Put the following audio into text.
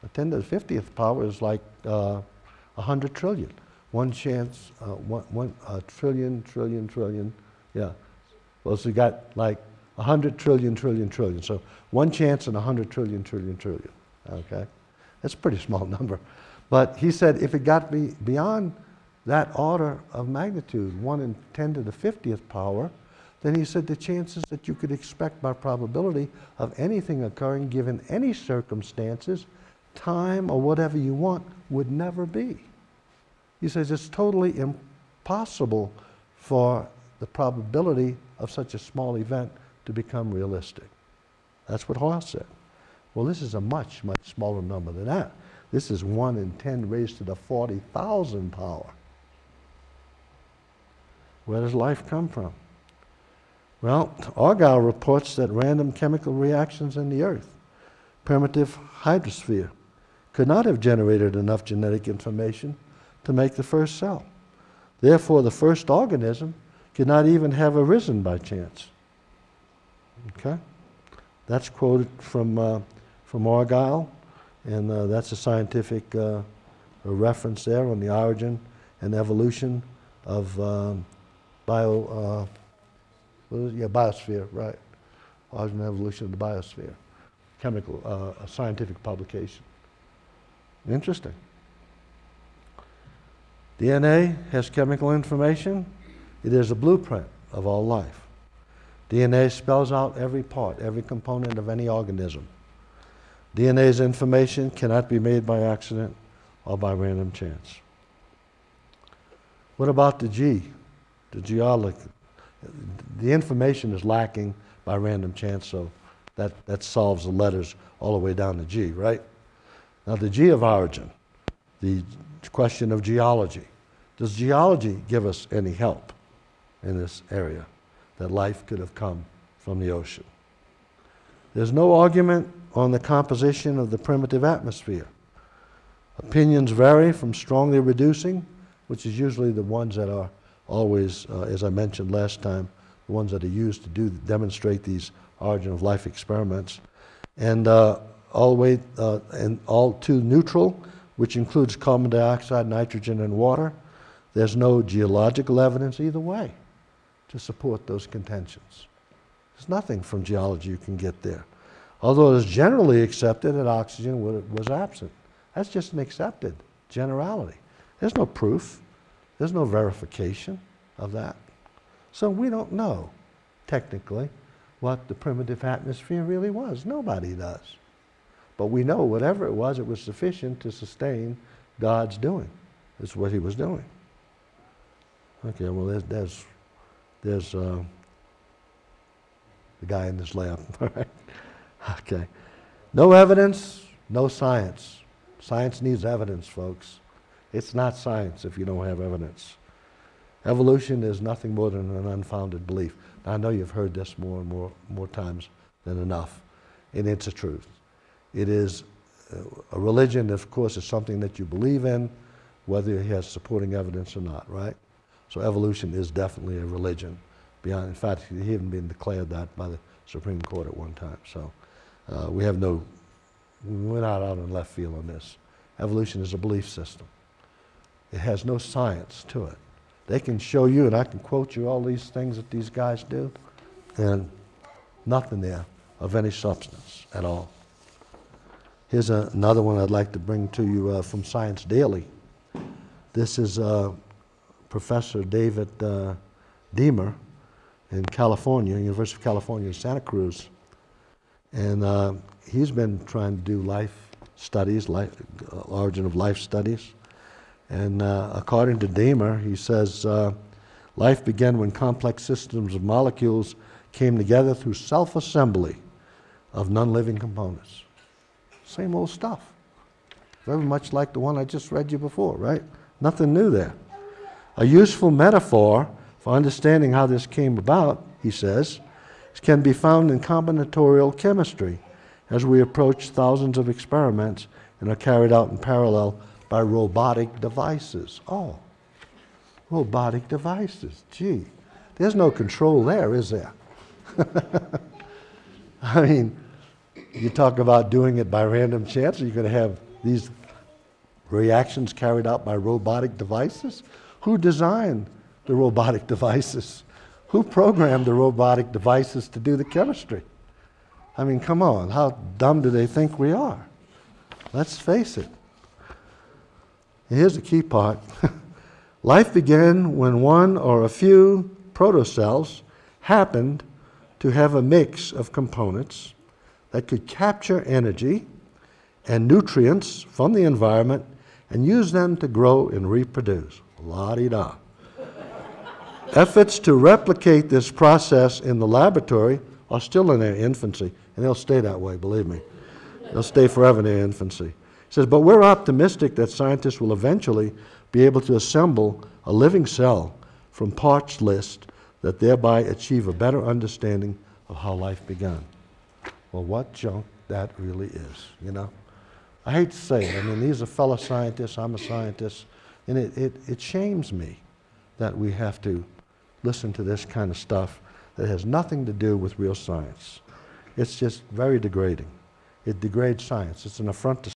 A 10 to the 50th power is like 100 trillion. One chance, one trillion, trillion, trillion. Yeah. Well, so you got like 100 trillion, trillion, trillion. So one chance in 100 trillion, trillion, trillion. Okay? That's a pretty small number. But he said if it got beyond that order of magnitude, 1 in 10 to the 50th power, then he said the chances that you could expect by probability of anything occurring given any circumstances, time, or whatever you want would never be. He says it's totally impossible for the probability of such a small event to become realistic. That's what Hoyle said. Well, this is a much, much smaller number than that. This is 1 in 10 raised to the 40,000 power. Where does life come from? Well, Argyll reports that random chemical reactions in the Earth, primitive hydrosphere, could not have generated enough genetic information to make the first cell. Therefore, the first organism could not even have arisen by chance. Okay? That's quoted from Argyll, and that's a scientific reference there on the origin and evolution of biosphere, right? Origin and evolution of the biosphere. Chemical, a scientific publication. Interesting. DNA has chemical information. It is a blueprint of all life. DNA spells out every part, every component of any organism. DNA's information cannot be made by accident or by random chance. What about the G, the geology? The information is lacking by random chance, so that solves the letters all the way down to G, right? Now the G of origin, the question of geology. Does geology give us any help in this area that life could have come from the ocean? There's no argument on the composition of the primitive atmosphere. Opinions vary from strongly reducing, which is usually the ones that are always, as I mentioned last time, the ones that are used to demonstrate these origin of life experiments, and all the way and all to neutral, which includes carbon dioxide, nitrogen, and water. There's no geological evidence either way to support those contentions. There's nothing from geology you can get there. Although it is generally accepted that oxygen was absent. That's just an accepted generality. There's no proof. There's no verification of that. So we don't know, technically, what the primitive atmosphere really was. Nobody does. But we know whatever it was sufficient to sustain God's doing. It's what he was doing. Okay, well, there's the guy in this lab. All right. Okay. No evidence, no science. Science needs evidence, folks. It's not science if you don't have evidence. Evolution is nothing more than an unfounded belief. Now, I know you've heard this more and more times than enough, and it's a truth. It is a religion, of course, is something that you believe in, whether it has supporting evidence or not, right? So evolution is definitely a religion. In fact, it even been declared that by the Supreme Court at one time. So we're not out in left field on this. Evolution is a belief system. It has no science to it. They can show you, and I can quote you all these things that these guys do, and nothing there of any substance at all. Here's another one I'd like to bring to you from Science Daily. This is Professor David Deamer in California, University of California in Santa Cruz. And he's been trying to do life studies, origin of life studies. And according to Deamer, he says, life began when complex systems of molecules came together through self-assembly of non-living components. Same old stuff. Very much like the one I just read you before, right? Nothing new there. A useful metaphor for understanding how this came about, he says, can be found in combinatorial chemistry as we approach thousands of experiments and are carried out in parallel by robotic devices. Oh, robotic devices. Gee, there's no control there, is there? I mean, you talk about doing it by random chance, you're going to have these reactions carried out by robotic devices? Who designed the robotic devices? Who programmed the robotic devices to do the chemistry? I mean, come on, how dumb do they think we are? Let's face it. Here's the key part. Life began when one or a few protocells happened to have a mix of components that could capture energy and nutrients from the environment and use them to grow and reproduce. La-di-da. Efforts to replicate this process in the laboratory are still in their infancy, and they'll stay that way, believe me. They'll stay forever in their infancy. He says, but we're optimistic that scientists will eventually be able to assemble a living cell from parts list that thereby achieve a better understanding of how life began. Well, what junk that really is, you know? I hate to say it. I mean, these are fellow scientists, I'm a scientist, and it shames me that we have to listen to this kind of stuff that has nothing to do with real science. It's just very degrading. It degrades science. It's an affront to